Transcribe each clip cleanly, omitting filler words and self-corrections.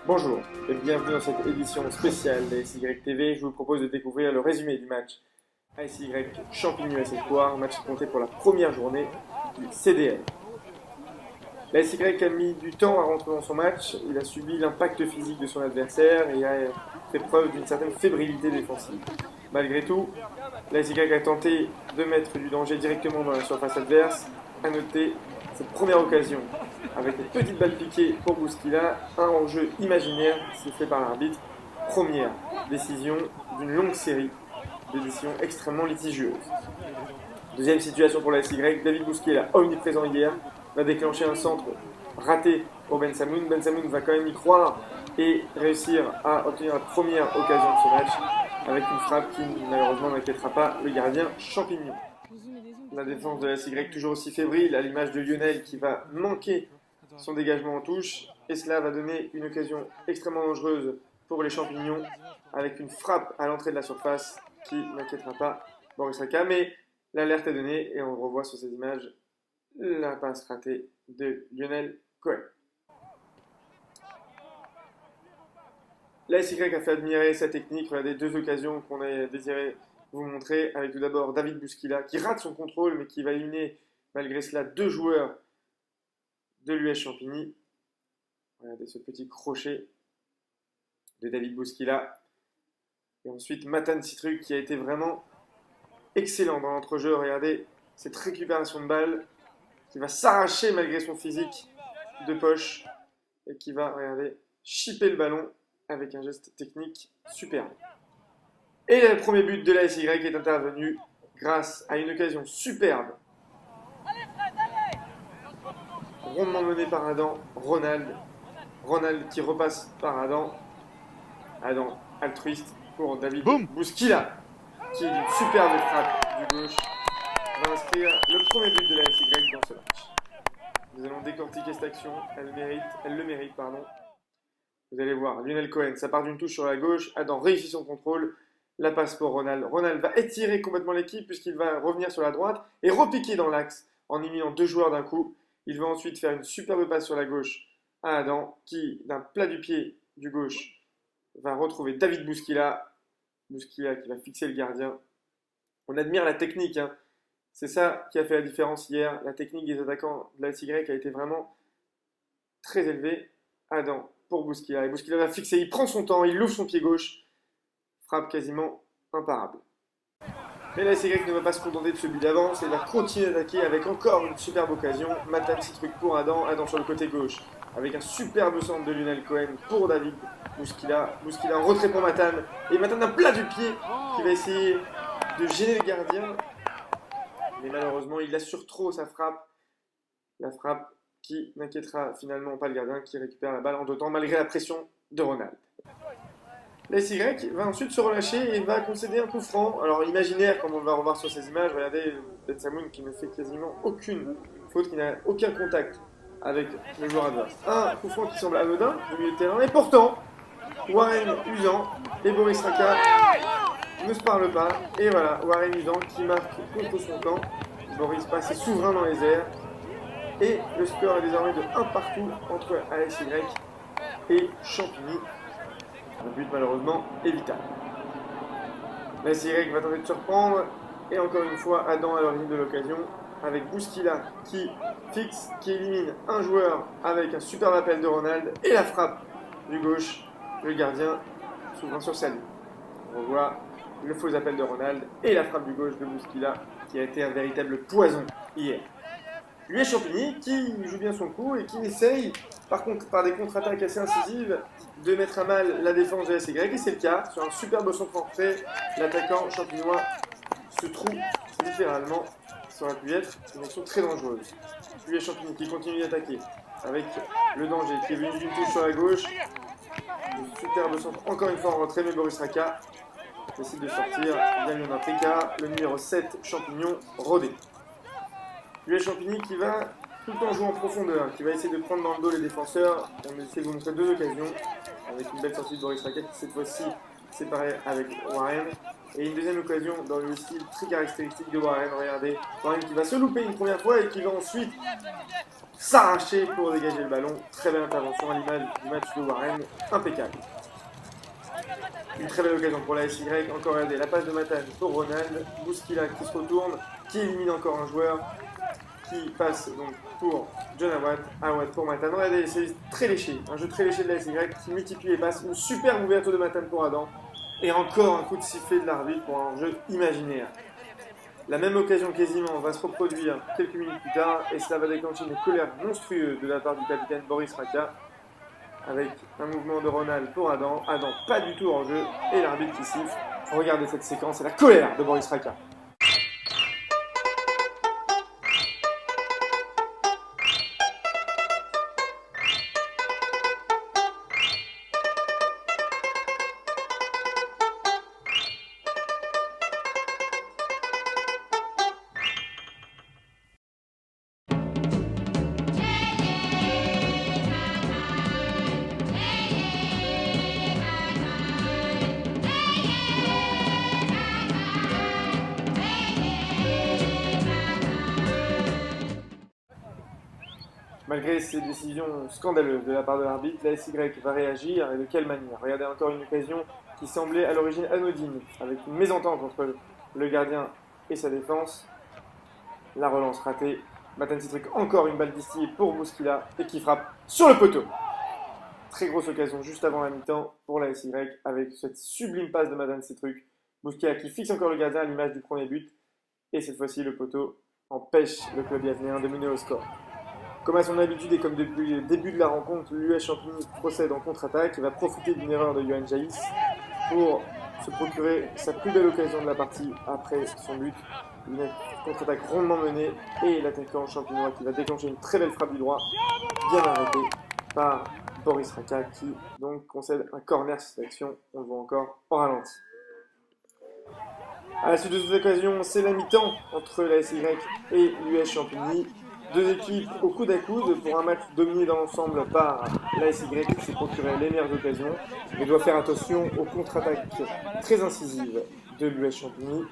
Bonjour et bienvenue dans cette édition spéciale d'ASY TV. Je vous propose de découvrir le résumé du match ASY Champigny-US Espoir, match compté pour la première journée du CDL. L'ASY a mis du temps à rentrer dans son match, il a subi l'impact physique de son adversaire et a fait preuve d'une certaine fébrilité défensive. Malgré tout, l'ASY a tenté de mettre du danger directement dans la surface adverse. À noter cette première occasion avec une petite balle piquée pour Bouskila, un enjeu imaginaire sifflé par l'arbitre. Première décision d'une longue série de décisions extrêmement litigieuses. Deuxième situation pour la SY, David Bouskila, omniprésent hier, va déclencher un centre raté pour Ben Samoun. Ben Samoun va quand même y croire et réussir à obtenir la première occasion de ce match avec une frappe qui malheureusement n'inquiétera pas le gardien Champignon. La défense de la SY toujours aussi fébrile, à l'image de Lionel qui va manquer son dégagement en touche, et cela va donner une occasion extrêmement dangereuse pour les Champignons avec une frappe à l'entrée de la surface qui n'inquiétera pas Boris Raka, mais l'alerte est donnée et on revoit sur ces images la passe ratée de Lionel Cohen. La SY a fait admirer sa technique, regardez deux occasions qu'on a désiré vous montrer, avec tout d'abord David Bouskila qui rate son contrôle mais qui va éliminer malgré cela deux joueurs de l'US Champigny. Regardez ce petit crochet de David Bouskila. Et ensuite Matan Citruc qui a été vraiment excellent dans l'entrejeu. Regardez cette récupération de balle qui va s'arracher malgré son physique de poche et qui va, regardez, chipper le ballon avec un geste technique superbe. Et le premier but de la SY est intervenu grâce à une occasion superbe. Rondement mené par Adam, Ronald qui repasse par Adam. Adam altruiste pour David Bouskila qui, d'une superbe frappe du gauche, va inscrire le premier but de la SY dans ce match. Nous allons décortiquer cette action, elle le mérite. Vous allez voir, Lionel Cohen, ça part d'une touche sur la gauche, Adam réussit son contrôle, la passe pour Ronald. Ronald va étirer complètement l'équipe puisqu'il va revenir sur la droite et repiquer dans l'axe en éliminant deux joueurs d'un coup. Il va ensuite faire une superbe passe sur la gauche à Adam qui, d'un plat du pied du gauche, va retrouver David Bouskila. Bouskila qui va fixer le gardien. On admire la technique, hein. C'est ça qui a fait la différence hier. La technique des attaquants de la SY a été vraiment très élevée. Adam pour Bouskila. Et Bouskila va fixer, il prend son temps, il ouvre son pied gauche. Frappe quasiment imparable. Mais la SY ne va pas se contenter de ce but d'avance et va continuer d'attaquer avec encore une superbe occasion. Matan Citruc pour Adam, Adam sur le côté gauche. Avec un superbe centre de Lionel Cohen pour David Bouskila. Bouskila en retrait pour Matan. Et Matan d'un plat du pied qui va essayer de gêner le gardien. Mais malheureusement, il assure trop sa frappe. La frappe qui n'inquiétera finalement pas le gardien qui récupère la balle en deux temps malgré la pression de Ronald. La SY va ensuite se relâcher et va concéder un coup franc. Alors imaginaire, comme on va revoir sur ces images, regardez Ben Samoun qui ne fait quasiment aucune faute, qui n'a aucun contact avec le joueur adverse. Un coup franc qui semble anodin au milieu de terrain, et pourtant, Warren Usan et Boris Raka ne se parlent pas. Et voilà, Warren Usan qui marque contre son camp. Boris passe souverain dans les airs. Et le score est désormais de 1 partout entre ASY et Champigny. Un but malheureusement évitable. La SY va tenter de surprendre. Et encore une fois, Adam à l'origine de l'occasion. Avec Bouskila qui fixe, qui élimine un joueur avec un superbe appel de Ronald. Et la frappe du gauche. Le gardien souverain sur sa ligne. On revoit le faux appel de Ronald et la frappe du gauche de Bouskila qui a été un véritable poison hier. L'US Champigny qui joue bien son coup et qui essaye, par des contre-attaques assez incisives, de mettre à mal la défense de la SY. Et c'est le cas, sur un superbe centre en retrait, l'attaquant champignois se trouve littéralement. Ça aurait pu être une action très dangereuse. L'US Champigny qui continue d'attaquer avec le danger qui est venu d'une touche sur la gauche. Le superbe centre encore une fois en retrait, mais Boris Raka décide de sortir. Il y a un Tricard, le numéro 7 Champignon rodé. L'US Champigny qui va tout le temps jouer en profondeur, qui va essayer de prendre dans le dos les défenseurs. On essaie de vous montrer deux occasions avec une belle sortie de Boris Raka qui cette fois-ci séparé avec Warren. Et une deuxième occasion dans le style très caractéristique de Warren. Regardez, Warren qui va se louper une première fois et qui va ensuite s'arracher pour dégager le ballon. Très belle intervention à l'image du match de Warren, impeccable. Une très belle occasion pour la SY, encore regardez la passe de Matane pour Ronald, Bouskila qui se retourne, qui élimine encore un joueur, qui passe donc pour John Awad pour Matane. Regardez, c'est très léché, un jeu très léché de la SY qui multiplie les passes, une superbe ouverture de Matane pour Adam, et encore un coup de sifflet de l'arbitre pour un jeu imaginaire. La même occasion quasiment va se reproduire quelques minutes plus tard, et cela va déclencher une colère monstrueuse de la part du capitaine Boris Raka, avec un mouvement de Ronald pour Adam. Adam pas du tout en jeu et l'arbitre qui siffle. Regardez cette séquence et la colère de Boris Raka. Malgré ces décisions scandaleuses de la part de l'arbitre, la SY va réagir et de quelle manière? Regardez encore une occasion qui semblait à l'origine anodine, avec une mésentente entre le gardien et sa défense. La relance ratée. Matane Citric, encore une balle distillée pour Bouskila et qui frappe sur le poteau. Très grosse occasion juste avant la mi-temps pour la SY avec cette sublime passe de Matane Citric. Bouskila qui fixe encore le gardien à l'image du premier but. Et cette fois-ci, le poteau empêche le club yavnéen de mener au score. Comme à son habitude et comme depuis le début de la rencontre, l'US Champigny procède en contre-attaque et va profiter d'une erreur de Johan Jaïs pour se procurer sa plus belle occasion de la partie après son but. Une contre-attaque rondement menée et l'attaquant champignois qui va déclencher une très belle frappe du droit, bien arrêtée par Boris Raka qui donc concède un corner sur cette action. On le voit encore en ralenti. À la suite de cette occasion, c'est la mi-temps entre la SY et l'US Champigny. Deux équipes au coude à coude pour un match dominé dans l'ensemble par la SY qui s'est procuré les meilleures occasions et doit faire attention aux contre-attaques très incisives de l'US Champigny.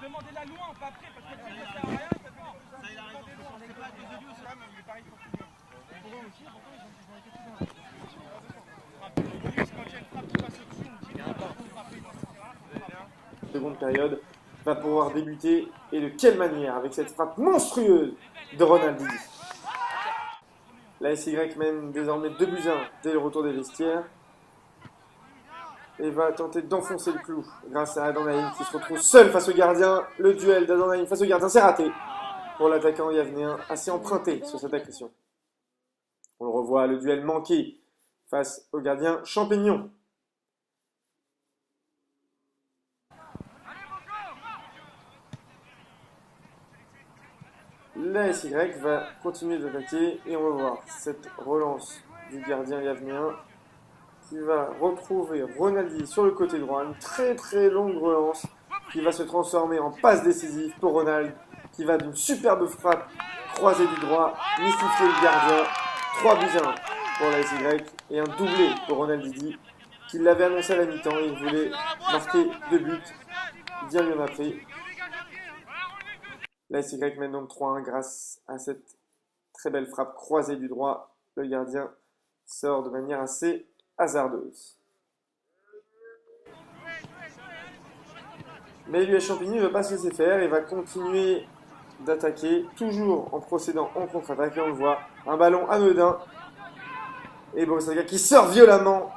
Demandez-la loin, pas après, parce que ça ne sert à rien. Ça, il a raison. C'est pas des audios, c'est là, mais il est pareil pour tout. Pour eux aussi, pourquoi ils ont été tous dans quand il y a une frappe qui passe au-dessus, on dit frapper. Seconde période va pouvoir débuter, et de quelle manière, avec cette frappe monstrueuse de Ronald Didi. La SY mène désormais 2-1 dès le retour des vestiaires. Et va tenter d'enfoncer le clou grâce à Adam Naïm qui se retrouve seul face au gardien. Le duel d'Adam Naïm face au gardien, c'est raté pour l'attaquant yavnéen, assez emprunté sur cette agression. On le revoit, le duel manqué face au gardien Champignon. La SY va continuer d'attaquer et on va voir cette relance du gardien yavnéen qui va retrouver Ronaldi sur le côté droit, une très longue relance qui va se transformer en passe décisive pour Ronald, qui va d'une superbe frappe croisée du droit, mystifier le gardien, 3-1 pour la SY et un doublé pour Ronald Didi, qui l'avait annoncé à la mi-temps, il voulait marquer 2 buts, bien lui en a pris. La SY mène donc 3-1 grâce à cette très belle frappe croisée du droit, le gardien sort de manière assez hasardeuse. Mais l'US Champigny ne va pas se laisser faire et va continuer d'attaquer, toujours en procédant en contre-attaque. Et on le voit, un ballon anodin. Et Boris Raka qui sort violemment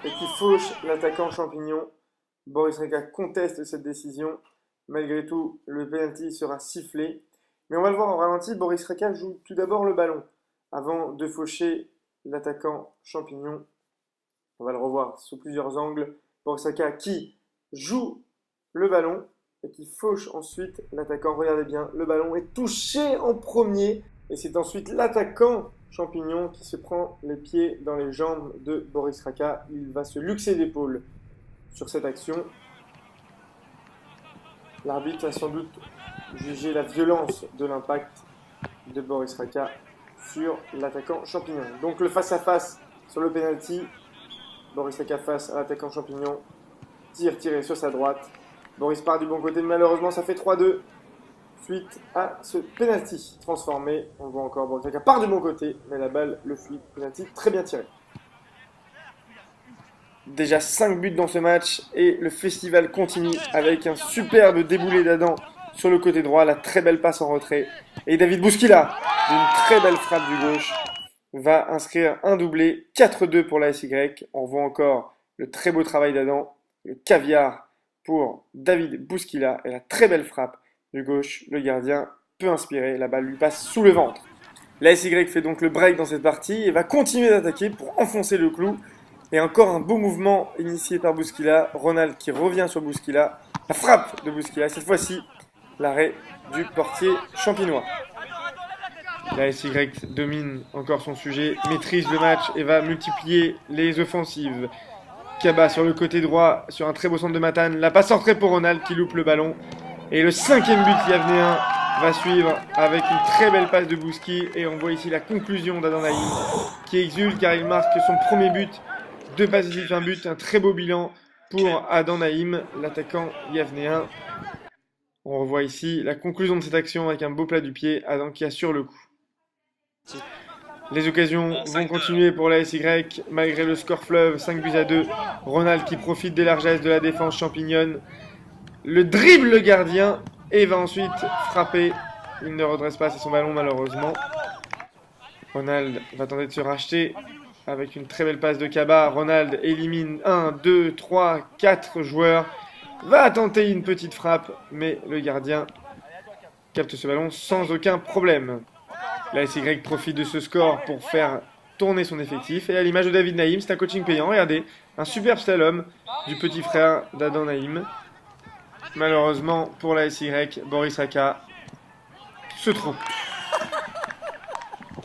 et qui fauche l'attaquant Champignon. Boris Raka conteste cette décision. Malgré tout, le penalty sera sifflé. Mais on va le voir en ralenti, Boris Raka joue tout d'abord le ballon avant de faucher l'attaquant Champignon. On va le revoir sous plusieurs angles. Boris Raka qui joue le ballon et qui fauche ensuite l'attaquant. Regardez bien, le ballon est touché en premier et c'est ensuite l'attaquant Champignon qui se prend les pieds dans les jambes de Boris Raka. Il va se luxer d'épaule sur cette action. L'arbitre a sans doute jugé la violence de l'impact de Boris Raka sur l'attaquant Champignon. Donc le face-à-face sur le penalty. Boris Raka face à l'attaquant Champignon. Tiré sur sa droite. Boris part du bon côté, mais malheureusement ça fait 3-2. Suite à ce penalty transformé. On voit encore Boris Raka part du bon côté, mais la balle le fuit. Penalty très bien tiré. Déjà 5 buts dans ce match et le festival continue avec un superbe déboulé d'Adam sur le côté droit, la très belle passe en retrait. Et David Bouskila, d'une très belle frappe du gauche, va inscrire un doublé, 4-2 pour la SY. On voit encore le très beau travail d'Adam, le caviar pour David Bouskila et la très belle frappe du gauche. Le gardien peut inspirer, la balle lui passe sous le ventre. La SY fait donc le break dans cette partie et va continuer d'attaquer pour enfoncer le clou. Et encore un beau mouvement initié par Bouskila. Ronald qui revient sur Bouskila. La frappe de Bouskila, cette fois-ci, l'arrêt du portier champinois. La SY domine encore son sujet, maîtrise le match et va multiplier les offensives. Kaba sur le côté droit, sur un très beau centre de Matane. La passe en retrait pour Ronald qui loupe le ballon. Et le 5e but yavnéen va suivre avec une très belle passe de Bouski. Et on voit ici la conclusion d'Adam Naïm qui exulte car il marque son premier but. 2 passes décisives, un but, un très beau bilan pour Adam Naïm, l'attaquant yavnéen. On revoit ici la conclusion de cette action avec un beau plat du pied, Adam qui assure le coup. Les occasions vont continuer pour la SY, malgré le score fleuve, 5-2. Ronald qui profite des largesses de la défense champignon. Le dribble le gardien et va ensuite frapper. Il ne redresse pas son ballon malheureusement. Ronald va tenter de se racheter. Avec une très belle passe de Kaba, Ronald élimine 1, 2, 3, 4 joueurs. Va tenter une petite frappe, mais le gardien capte ce ballon sans aucun problème. La SY profite de ce score pour faire tourner son effectif. Et à l'image de David Naïm, c'est un coaching payant. Regardez, un superbe slalom du petit frère d'Adam Naïm. Malheureusement pour la SY, Boris Raka se trompe.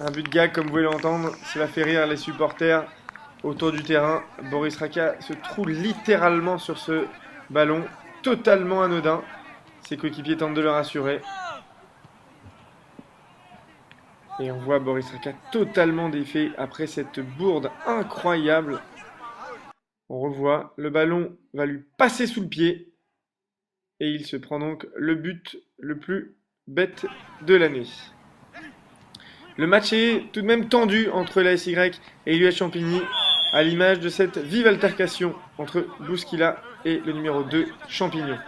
Un but de gag, comme vous pouvez l'entendre, cela fait rire les supporters autour du terrain. Boris Raka se trouve littéralement sur ce ballon, totalement anodin. Ses coéquipiers tentent de le rassurer. Et on voit Boris Raka totalement défait après cette bourde incroyable. On revoit, le ballon va lui passer sous le pied. Et il se prend donc le but le plus bête de l'année. Le match est tout de même tendu entre la SY et l'US Champigny, à l'image de cette vive altercation entre Bouskila et le numéro 2, Champignon.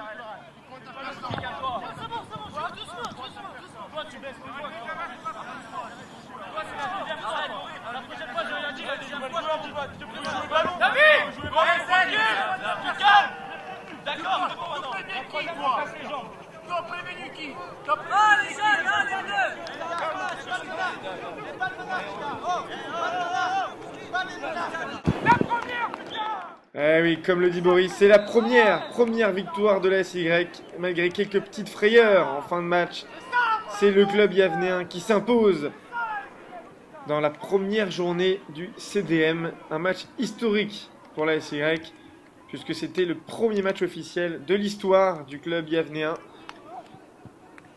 Eh oui, comme le dit Boris, c'est la première victoire de la SY, malgré quelques petites frayeurs en fin de match. C'est le club yavnéen qui s'impose dans la première journée du CDM. Un match historique pour la SY, puisque c'était le premier match officiel de l'histoire du club yavnéen.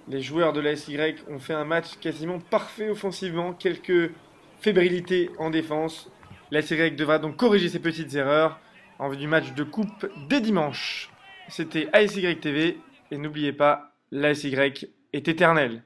Les joueurs de la SY ont fait un match quasiment parfait offensivement, quelques fébrilités en défense. La SY devra donc corriger ses petites erreurs en vue du match de coupe dès dimanche. C'était ASY TV et n'oubliez pas, la SY est éternelle.